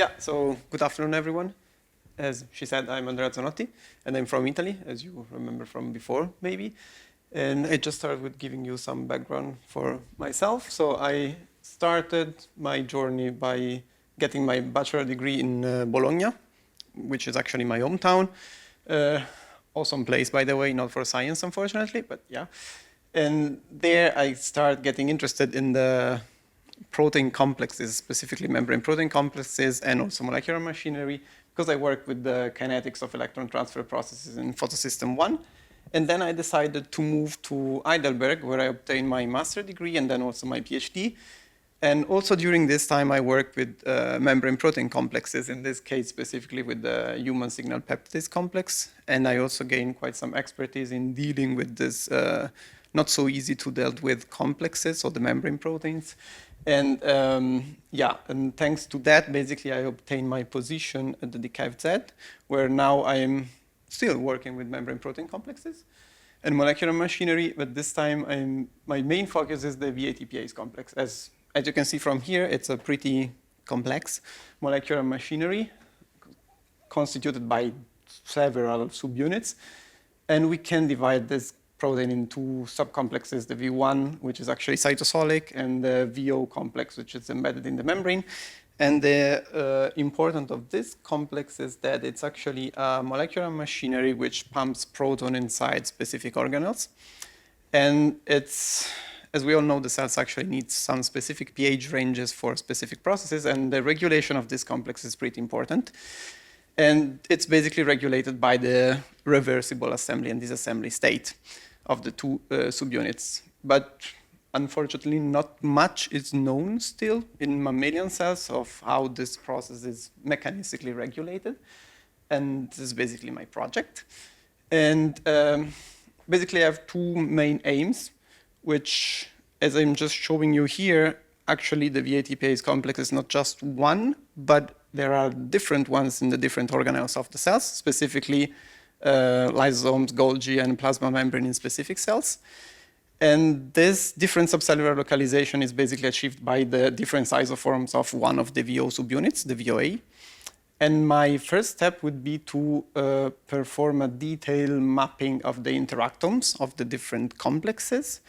Yeah, so good afternoon, everyone. As she said, I'm Andrea Zanotti, and I'm from Italy, as you remember from before, maybe. And I just started with giving you some background for myself. So I started my journey by getting my bachelor degree in Bologna, which is actually my hometown. Awesome place, by the way, not for science, unfortunately, but yeah. And there I started getting interested in the protein complexes, specifically membrane protein complexes, and also molecular machinery, because I work with the kinetics of electron transfer processes in photosystem 1. And then I decided to move to Heidelberg, where I obtained my master's degree and then also my PhD. And also during this time, I worked with membrane protein complexes, in this case specifically with the human signal peptidase complex. And I also gained quite some expertise in dealing with this not so easy to deal with complexes, so the membrane proteins. And and thanks to that, basically, I obtained my position at the DKFZ, where now I am still working with membrane protein complexes and molecular machinery, but this time my main focus is the VATPase complex. As you can see from here, it's a pretty complex molecular machinery constituted by several subunits, and we can divide this protein in two subcomplexes, the V1, which is actually cytosolic, and the VO complex, which is embedded in the membrane. And the importance of this complex is that it's actually a molecular machinery which pumps proton inside specific organelles. And it's, as we all know, the cells actually need some specific pH ranges for specific processes, and the regulation of this complex is pretty important. And it's basically regulated by the reversible assembly and disassembly state of the two subunits. But unfortunately, not much is known still in mammalian cells of how this process is mechanistically regulated. And this is basically my project. And basically, I have two main aims, which, as I'm just showing you here, actually the VATPase complex is not just one, but there are different ones in the different organelles of the cells, specifically lysosomes, Golgi, and plasma membrane in specific cells. And this different subcellular localization is basically achieved by the different isoforms of one of the VO subunits, the VOA. And my first step would be to perform a detailed mapping of the interactomes of the different complexes.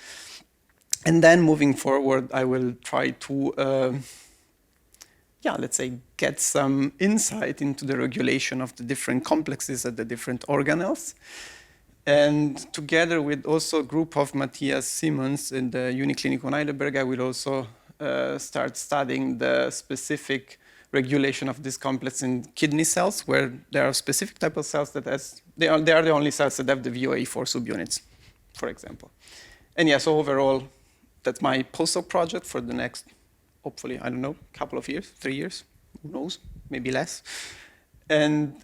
And then moving forward, I will try to let's say, get some insight into the regulation of the different complexes at the different organelles. And together with also a group of Matthias Simons in the Uniclinic on Heidelberg, I will also start studying the specific regulation of this complex in kidney cells, where there are specific type of cells that they are the only cells that have the VOA4 subunits, for example. And yeah, so overall, that's my postdoc project for the next, hopefully, I don't know, couple of years, 3 years, who knows, maybe less. And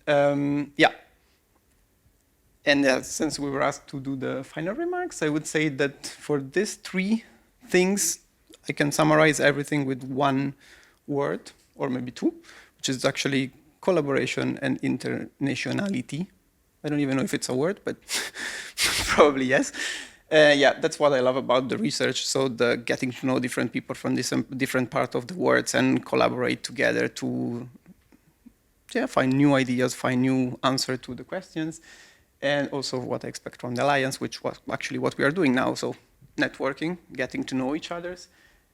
since we were asked to do the final remarks, I would say that for these three things, I can summarize everything with one word, or maybe two, which is actually collaboration and internationality. I don't even know if it's a word, but probably yes. That's what I love about the research. So the getting to know different people from different parts of the world and collaborate together to find new ideas, find new answers to the questions, and also what I expect from the Alliance, which was actually what we are doing now. So networking, getting to know each other,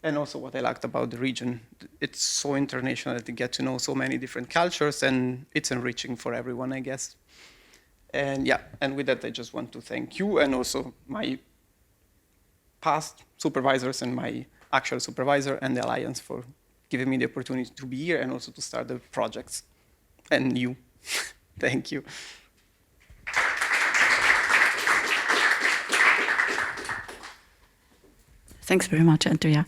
and also what I liked about the region. It's so international that you get to know so many different cultures, and it's enriching for everyone, I guess. And with that, I just want to thank you and also my past supervisors and my actual supervisor and the Alliance for giving me the opportunity to be here and also to start the projects. And you. Thank you. Thanks very much, Andrea.